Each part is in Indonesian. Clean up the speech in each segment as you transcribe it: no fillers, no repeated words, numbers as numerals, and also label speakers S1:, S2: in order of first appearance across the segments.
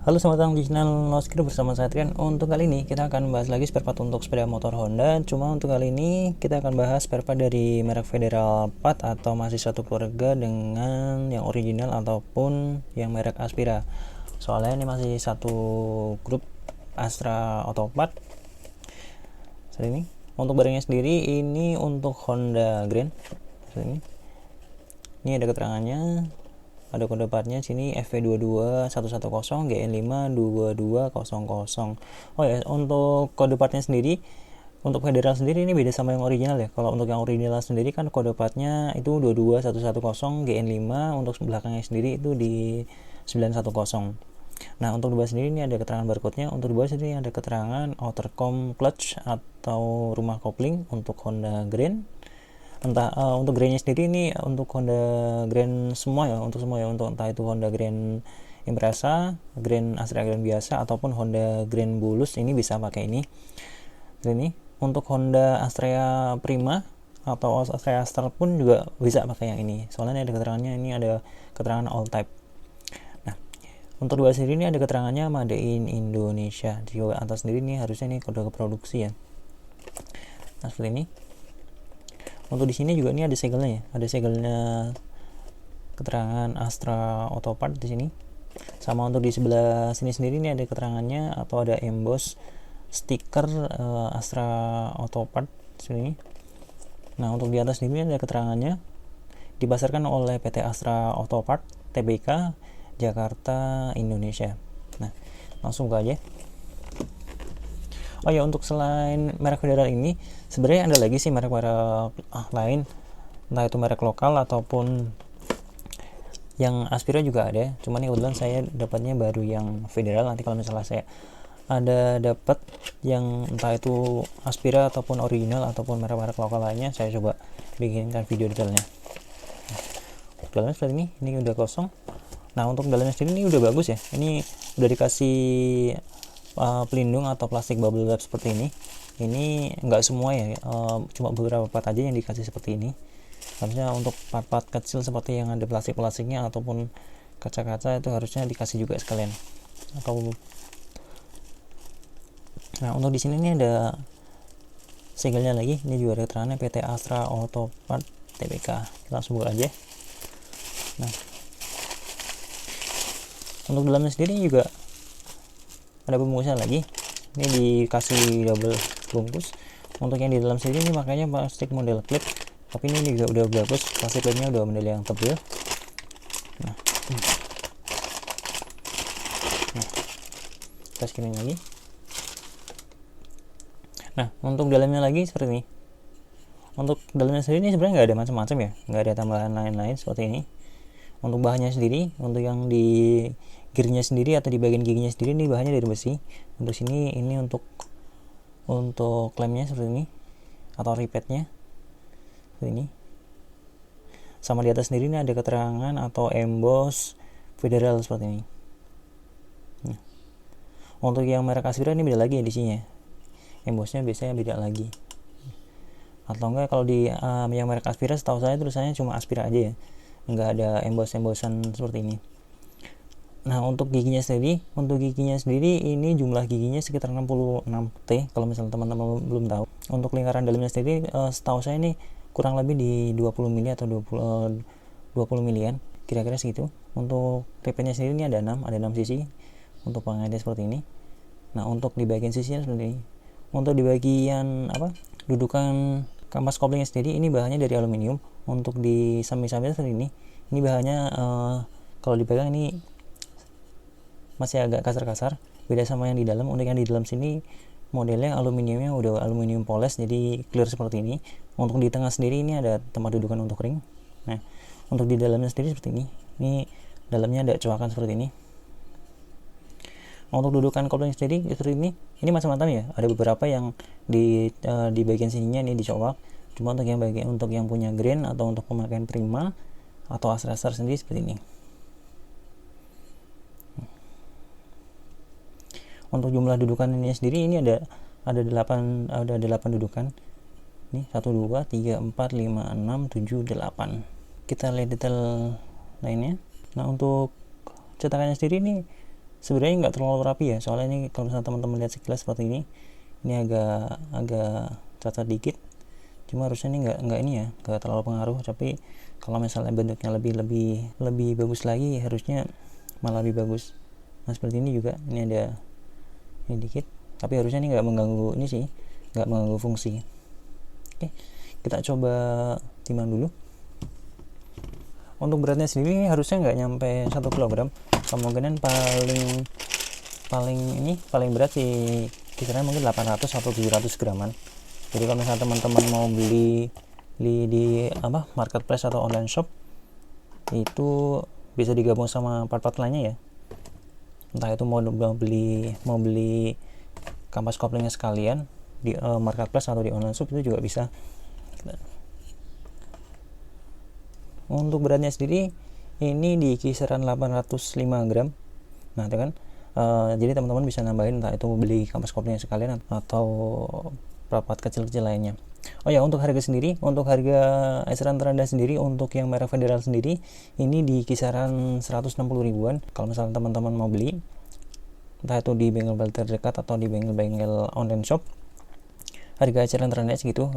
S1: Halo, selamat datang di channel Loskir bersama saya Trian. Untuk kali ini kita akan bahas lagi spare part untuk sepeda motor Honda. Cuma untuk kali ini kita akan bahas spare part dari merek Federal Part atau masih satu keluarga dengan yang original ataupun yang merek Aspira. Soalnya ini masih satu grup Astra Auto Part. Seperti ini. Untuk barangnya sendiri ini untuk Honda Grand. Seperti ini. Ini ada keterangannya. Ada kode partnya sini FV22110 GN52200. Oh ya, untuk kode partnya sendiri untuk Federal sendiri ini beda sama yang original ya. Kalau untuk yang original sendiri kan kode partnya itu 22110 GN5, untuk belakangnya sendiri itu di 910. Nah, untuk di bawah sendiri ini ada keterangan barcode-nya. Untuk di bawah sini ada keterangan outercom clutch atau rumah kopling untuk Honda Grand. Untuk Grand-nya sendiri ini untuk Honda Grand semua ya, untuk entah itu Honda Grand Impreza, Grand Astra Grand biasa ataupun Honda Grand Bulus ini bisa pakai ini. Untuk Honda Astrea Prima atau Astrea Star pun juga bisa pakai yang ini. Soalnya ini ada keterangannya, ini ada keterangan all type. Nah, untuk dua sendiri ini ada keterangannya Made in Indonesia. Di atas sendiri ini harusnya ini kode produksi ya. Nah, seperti ini. Untuk di sini juga ini ada segelnya ya. Ada segelnya keterangan Astra Auto Part di sini. Sama untuk di sebelah sini sendiri ini ada keterangannya atau ada emboss stiker Astra Auto Part sini. Nah, untuk di atas ini ada keterangannya dipasarkan oleh PT Astra Auto Part Tbk Jakarta Indonesia. Nah, langsung buka aja. Oh ya, untuk selain merek Federal ini sebenarnya ada lagi sih merek-merek lain, entah itu merek lokal ataupun yang Aspira juga ada. Cuman ini kebetulan saya dapatnya baru yang Federal. Nanti kalau misalnya saya ada dapat yang entah itu Aspira ataupun original ataupun merek-merek lokal lainnya, saya coba bikinkan video detailnya. Nah, dalamnya seperti ini udah kosong. Nah, untuk dalamnya sendiri ini udah bagus ya. Ini udah dikasih pelindung atau plastik bubble wrap seperti ini. Ini enggak semua ya, cuma beberapa part aja yang dikasih seperti ini. Harusnya untuk part-part kecil seperti yang ada plastiknya ataupun kaca-kaca itu harusnya dikasih juga sekalian. Nah, untuk di sini ini ada segelnya lagi. Ini juga ada keterangannya PT Astra Auto Part Tbk. Kita langsung buka aja. Nah, untuk dalamnya sendiri juga ada pembungkusnya lagi. Ini dikasih double bungkus. Untuk yang di dalam sini ini makanya plastik model clip, tapi ini juga udah bagus, plastik clipnya udah model yang tebal. Nah, kita sekalian lagi. Nah, untuk dalamnya lagi seperti ini. Untuk dalamnya sendiri ini sebenarnya nggak ada macam-macam ya, nggak ada tambahan lain-lain seperti ini. Untuk bahannya sendiri, untuk yang di gearnya sendiri atau di bagian giginya sendiri ini bahannya dari besi. Untuk sini ini untuk klemnya seperti ini atau ripetnya seperti ini. Sama di atas sendiri ini ada keterangan atau emboss Federal seperti ini. Nah, untuk yang merek Aspira ini beda lagi edisinya. Embossnya biasanya beda lagi. Atau enggak kalau di yang merek Aspira setahu saya tulisannya cuma Aspira aja ya. Enggak ada emboss-embossan seperti ini. Nah, untuk giginya sendiri ini jumlah giginya sekitar 66T kalau misalnya teman-teman belum tahu. Untuk lingkaran dalamnya sendiri setahu saya ini kurang lebih di 20 mili atau 20 milian, kira-kira segitu. Untuk ripetnya sendiri ini ada 6 sisi untuk pengaitannya seperti ini. Nah, untuk di bagian sisinya seperti ini. Untuk di bagian dudukan kampas koplingnya sendiri ini bahannya dari aluminium. Untuk di samping-sampingnya seperti ini bahannya kalau dipegang ini masih agak kasar-kasar, beda sama yang di dalam. Untuk yang di dalam sini modelnya aluminiumnya udah aluminium poles, jadi clear seperti ini. Untuk di tengah sendiri ini ada tempat dudukan untuk ring. Nah, untuk di dalamnya sendiri seperti ini dalamnya ada coakan seperti ini. Untuk dudukan kopling sendiri seperti ini macam-macam ya, ada beberapa yang di bagian sininya ini dicoak. Cuma untuk yang punya Grand atau untuk pemakaian Prima atau Astra Star sendiri seperti ini. Untuk jumlah dudukan ini sendiri ini ada 8 dudukan. Ini 1 2 3 4 5 6 7 8. Kita lihat detail lainnya. Nah, untuk cetakannya sendiri ini sebenarnya nggak terlalu rapi ya, soalnya ini kalau misalnya teman-teman lihat sekilas seperti ini agak cacat dikit, cuma harusnya ini nggak ini ya, nggak terlalu pengaruh. Tapi kalau misalnya bentuknya lebih bagus lagi, harusnya malah lebih bagus. Nah seperti ini juga, ini ada ini dikit, tapi harusnya ini nggak mengganggu ini sih, nggak mengganggu fungsi. Oke, kita coba timbang dulu. Untuk beratnya sendiri harusnya nggak nyampe 1 kg, kemungkinan paling berat sih kisaran mungkin 800 atau 700 graman. Jadi kalau misalnya teman-teman mau beli di marketplace atau online shop, itu bisa digabung sama part-part lainnya ya, entah itu mau beli kampas koplingnya sekalian di marketplace atau di online shop, itu juga bisa. Untuk beratnya sendiri ini di kisaran 805 gram. Nah itu kan jadi teman-teman bisa nambahin, entah itu beli kampas koplingnya sekalian atau part kecil-kecil lainnya. Oh ya, untuk harga sendiri, untuk harga eceran terendah sendiri untuk yang merek Federal sendiri ini di kisaran 160 ribuan. Kalau misalnya teman-teman mau beli, entah itu di bengkel terdekat atau di bengkel online shop, harga eceran terendah segitu.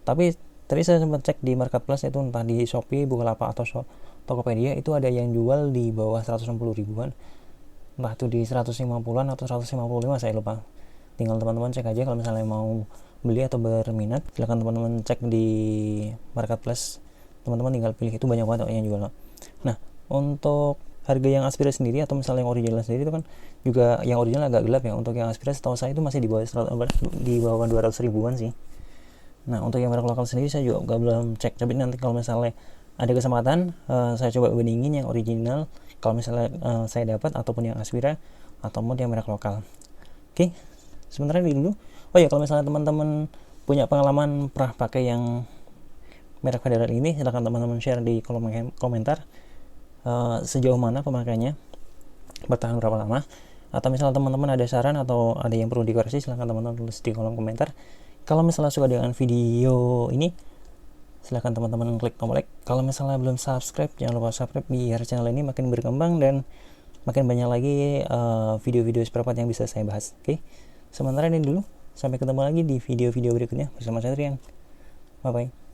S1: Tapi tadi saya sempat cek di marketplace itu, entah di Shopee, Bukalapak atau Tokopedia, itu ada yang jual di bawah 160 ribuan, entah itu di 150-an atau 155, saya lupa. Tinggal teman-teman cek aja kalau misalnya mau beli atau berminat, silahkan teman-teman cek di marketplace, teman-teman tinggal pilih, itu banyak banget yang jual. Nah untuk harga yang Aspira sendiri atau misalnya yang original sendiri itu kan juga, yang original agak gelap ya. Untuk yang Aspira setahu saya itu masih di bawah 200 ribuan sih. Nah untuk yang merek lokal sendiri saya juga belum cek, tapi nanti kalau misalnya ada kesempatan saya coba bandingin yang original kalau misalnya saya dapat, ataupun yang Aspira ataupun yang merek lokal. Oke, sementara ini dulu. Oh ya, kalau misalnya teman-teman punya pengalaman pernah pakai yang merek Federal ini, silahkan teman-teman share di kolom komentar sejauh mana pemakaiannya, bertahan berapa lama, atau misalnya teman-teman ada saran atau ada yang perlu dikoreksi, silahkan teman-teman tulis di kolom komentar. Kalau misalnya suka dengan video ini, silahkan teman-teman klik tombol like. Kalau misalnya belum subscribe, jangan lupa subscribe biar channel ini makin berkembang dan makin banyak lagi video-video seperti yang bisa saya bahas. Oke, sementara ini dulu, sampai ketemu lagi di video-video berikutnya bersama saya Trian. Bye bye.